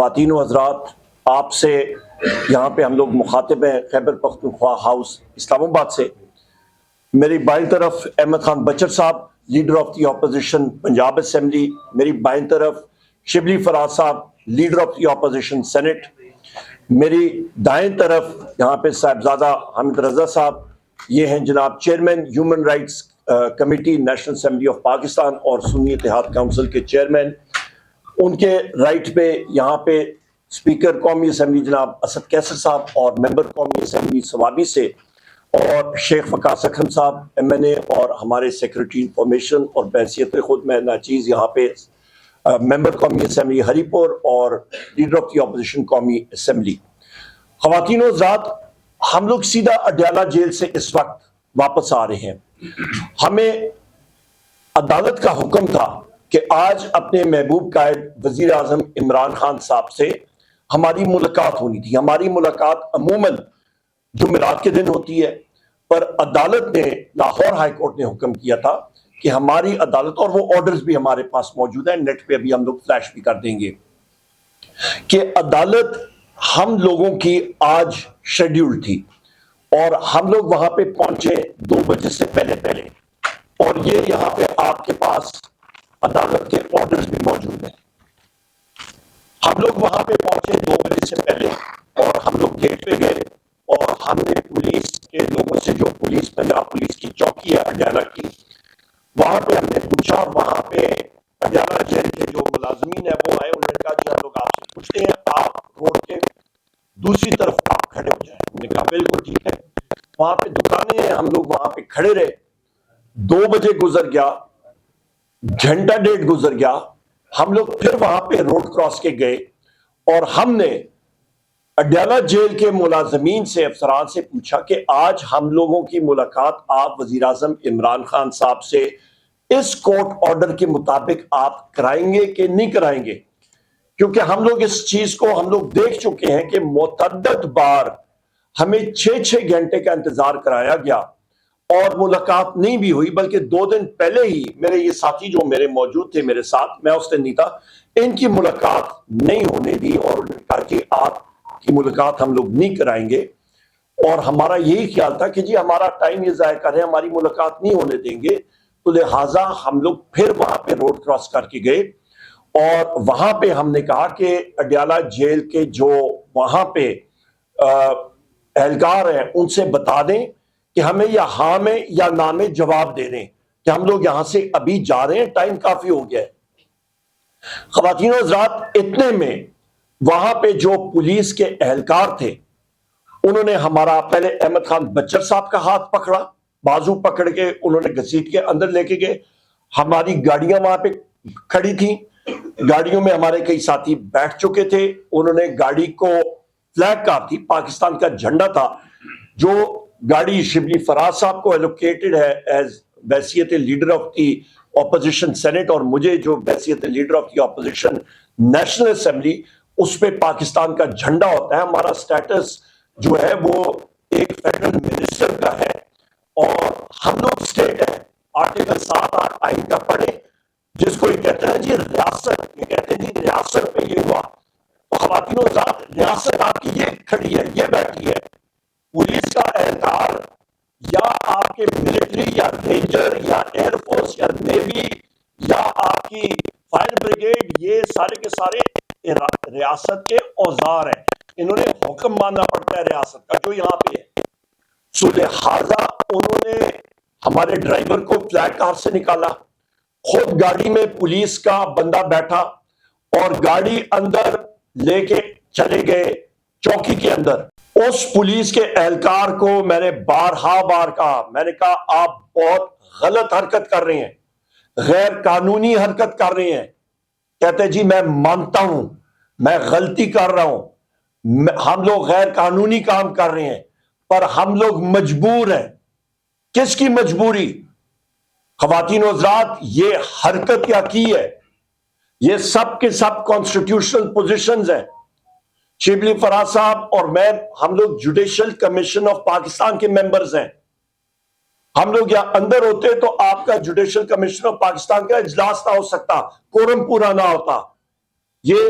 خواتین و حضرات، آپ سے یہاں پہ ہم لوگ مخاطب ہیں خیبر پختونخوا ہاؤس اسلام آباد سے۔ میری بائیں طرف احمد خان بچر صاحب، leader of the opposition Punjab assembly, میری بائیں طرف شبلی فراز صاحب، leader of the opposition senate, میری دائیں طرف یہاں پہ صاحبزادہ حامد رضا صاحب، یہ ہیں جناب chairman human rights committee national assembly of Pakistan اور سنی اتحاد کونسل کے چیئرمین۔ ان کے رائٹ پہ یہاں پہ اسپیکر قومی اسمبلی جناب اسد کیسر صاحب اور ممبر قومی اسمبلی سوابی سے، اور شیخ وقاص اکرم صاحب MNA، اور ہمارے سیکرٹری انفارمیشن اور بحیثیت خود میں ناچیز یہاں پہ ممبر قومی اسمبلی ہری پور اور لیڈر آف دی اپوزیشن قومی اسمبلی۔ خواتین و حضرات، ہم لوگ سیدھا اڈیالہ جیل سے اس وقت واپس آ رہے ہیں۔ ہمیں عدالت کا حکم تھا کہ آج اپنے محبوب قائد وزیر اعظم عمران خان صاحب سے ہماری ملاقات ہونی تھی۔ ہماری ملاقات عموماً جمعرات کے دن ہوتی ہے، پر عدالت نے، لاہور ہائی کورٹ نے حکم کیا تھا کہ ہماری عدالت، اور وہ آرڈرز بھی ہمارے پاس موجود ہیں، نیٹ پہ ابھی ہم لوگ فلیش بھی کر دیں گے، کہ عدالت ہم لوگوں کی آج شیڈیول تھی اور ہم لوگ وہاں پہ پہنچے 2 بجے سے پہلے، اور یہ یہاں پہ آپ کے پاس عدالت کے آرڈرز بھی موجود ہیں۔ ہم لوگ وہاں پہ پہنچے 2 بجے سے پہلے، اور ہم لوگ گیٹ پہ گئے، اور ہم نے پولیس کے لوگوں سے، جو پولیس پنجاب پولیس کی چوکی ہے اڈیالہ کی، وہاں پہ ہم نے پوچھا، وہاں پہ اڈیالہ جیل کے جو ملازمین ہیں وہ آئے، انہوں نے کہا جی ہم لوگ آپ سے پوچھتے ہیں، آپ روڈ کے دوسری طرف آپ کھڑے ہو جائیں۔ ہم نے کہا بالکل ٹھیک ہے۔ وہاں پہ دکانیں ہیں، ہم لوگ وہاں پہ کھڑے رہے، 2 بجے گزر گیا، گھنٹہ ڈیڑھ گزر گیا، ہم لوگ پھر وہاں پہ روڈ کراس کے گئے، اور ہم نے اڈیالہ جیل کے ملازمین سے، افسران سے پوچھا کہ آج ہم لوگوں کی ملاقات آپ وزیر اعظم عمران خان صاحب سے اس کورٹ آرڈر کے مطابق آپ کرائیں گے کہ نہیں کرائیں گے؟ کیونکہ ہم لوگ اس چیز کو ہم لوگ دیکھ چکے ہیں کہ متعدد بار ہمیں 6 گھنٹے کا انتظار کرایا گیا اور ملاقات نہیں بھی ہوئی، بلکہ 2 دن پہلے ہی میرے یہ ساتھی جو میرے موجود تھے میرے ساتھ، میں اس دن نہیں تھا، ان کی ملاقات نہیں ہونے دی، اور انہوں نے کہا کہ آپ کی ملاقات ہم لوگ نہیں کرائیں گے۔ اور ہمارا یہی خیال تھا کہ جی ہمارا ٹائم یہ ضائع کر رہے ہیں، ہماری ملاقات نہیں ہونے دیں گے، تو لہٰذا ہم لوگ پھر وہاں پہ روڈ کراس کر کے گئے، اور وہاں پہ ہم نے کہا کہ اڈیالہ جیل کے جو وہاں پہ اہلکار ہیں ان سے بتا دیں کہ ہمیں یا ہاں میں یا نہ میں جواب دے دیں کہ ہم لوگ یہاں سے ابھی جا رہے ہیں، ٹائم کافی ہو گیا ہے۔ خواتین و حضرات، اتنے میں وہاں پہ جو پولیس کے اہلکار تھے انہوں نے ہمارا پہلے احمد خان بچر صاحب کا ہاتھ پکڑا، بازو پکڑ کے انہوں نے گھسیٹ کے اندر لے کے گئے۔ ہماری گاڑیاں وہاں پہ کھڑی تھیں، گاڑیوں میں ہمارے کئی ساتھی بیٹھ چکے تھے، انہوں نے گاڑی کو فلیگ کار تھی، پاکستان کا جھنڈا تھا، جو گاڑی شبلی فراز صاحب کو ایلوکیٹڈ ہے ایز بحیثیت leader of the opposition Senate, اور مجھے جو بحیثیت leader of the opposition National Assembly, اس پہ پاکستان کا جھنڈا ہوتا ہے۔ ہمارا سٹیٹس جو ہے وہ ایک فیڈرل منسٹر کا ہے، اور ہم لوگ اسٹیٹ ہے۔ آرٹیکل 7 آئین کا پڑھیں، جس کو یہ کہتے ہیں جی ریاست، یہ کہتے ہیں جی ریاست پہ یہ ہوا، تو خواتین و حضرات ریاست آپ کی یہ کھڑی ہے، یہ بیٹھی ہے، پولیس کا اہلکار یا آپ کے ملٹری یا رینجر یا ایئر فورس یا نیوی یا آپ کی فائر بریگیڈ، یہ سارے کے سارے ریاست کے اوزار ہیں، انہوں نے حکم ماننا پڑتا ہے ریاست کا جو یہاں پہ ہے۔ سو لہٰذا انہوں نے ہمارے ڈرائیور کو فلیگ کار سے نکالا، خود گاڑی میں پولیس کا بندہ بیٹھا اور گاڑی اندر لے کے چلے گئے چوکی کے اندر۔ اس پولیس کے اہلکار کو میں نے بار کہا، میں نے کہا آپ بہت غلط حرکت کر رہے ہیں، غیر قانونی حرکت کر رہے ہیں۔ کہتے جی میں مانتا ہوں، میں غلطی کر رہا ہوں، ہم لوگ غیر قانونی کام کر رہے ہیں، پر ہم لوگ مجبور ہیں۔ کس کی مجبوری؟ خواتین و حضرات، یہ حرکت کیا کی ہے؟ یہ سب کے سب کانسٹیٹیوشنل پوزیشنز ہیں۔ شبلی فراز صاحب اور میں، ہم لوگ جوڈیشل کمیشن آف پاکستان کے ممبرز ہیں۔ ہم لوگ یہاں اندر ہوتے تو آپ کا جوڈیشل کمیشن آف پاکستان کا اجلاس نہ ہو سکتا، کورم پورا نہ ہوتا۔ یہ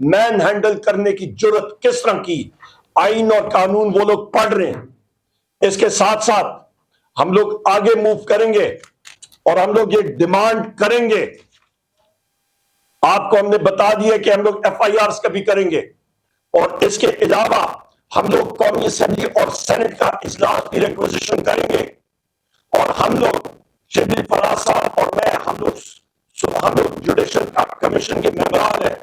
مین ہینڈل کرنے کی جرت کس طرح کی، آئین اور قانون وہ لوگ پڑھ رہے ہیں۔ اس کے ساتھ ساتھ ہم لوگ آگے موو کریں گے اور ہم لوگ یہ ڈیمانڈ کریں گے، آپ کو ہم نے بتا دیا کہ ہم لوگ ایف آئی آرز کا بھی کریں گے، اور اس کے علاوہ ہم لوگ قومی اسمبلی اور سینٹ کا اجلاس کی ریکویزیشن کریں گے، اور ہم لوگ شبیر فراز صاحب اور میں ہم لوگ جوڈیشل کمیشن کے ممبران ہیں،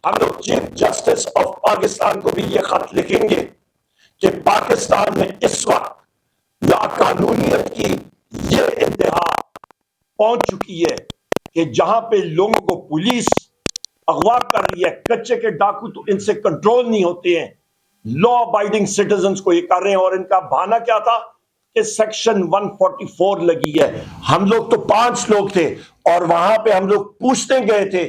ہم لوگ چیف جسٹس آف پاکستان کو بھی یہ خط لکھیں گے کہ پاکستان میں اس وقت لا قانونیت کی یہ انتہا پہنچ چکی ہے کہ جہاں پہ لوگوں کو پولیس اغوا کر رہی ہے، کچے کے ڈاکو تو ان سے کنٹرول نہیں ہوتے ہیں، لا ابائڈنگ سٹیزنز کو یہ کر رہے ہیں، اور ان کا بہانہ کیا تھا کہ سیکشن 144 لگی ہے۔ ہم لوگ تو 5 لوگ تھے اور وہاں پہ ہم لوگ پوچھتے گئے تھے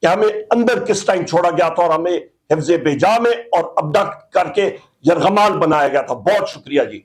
کہ ہمیں اندر کس ٹائم چھوڑا گیا تھا، اور ہمیں حفظ بیجا میں اور ابڈکٹ کر کے یرغمال بنایا گیا تھا۔ بہت شکریہ جی۔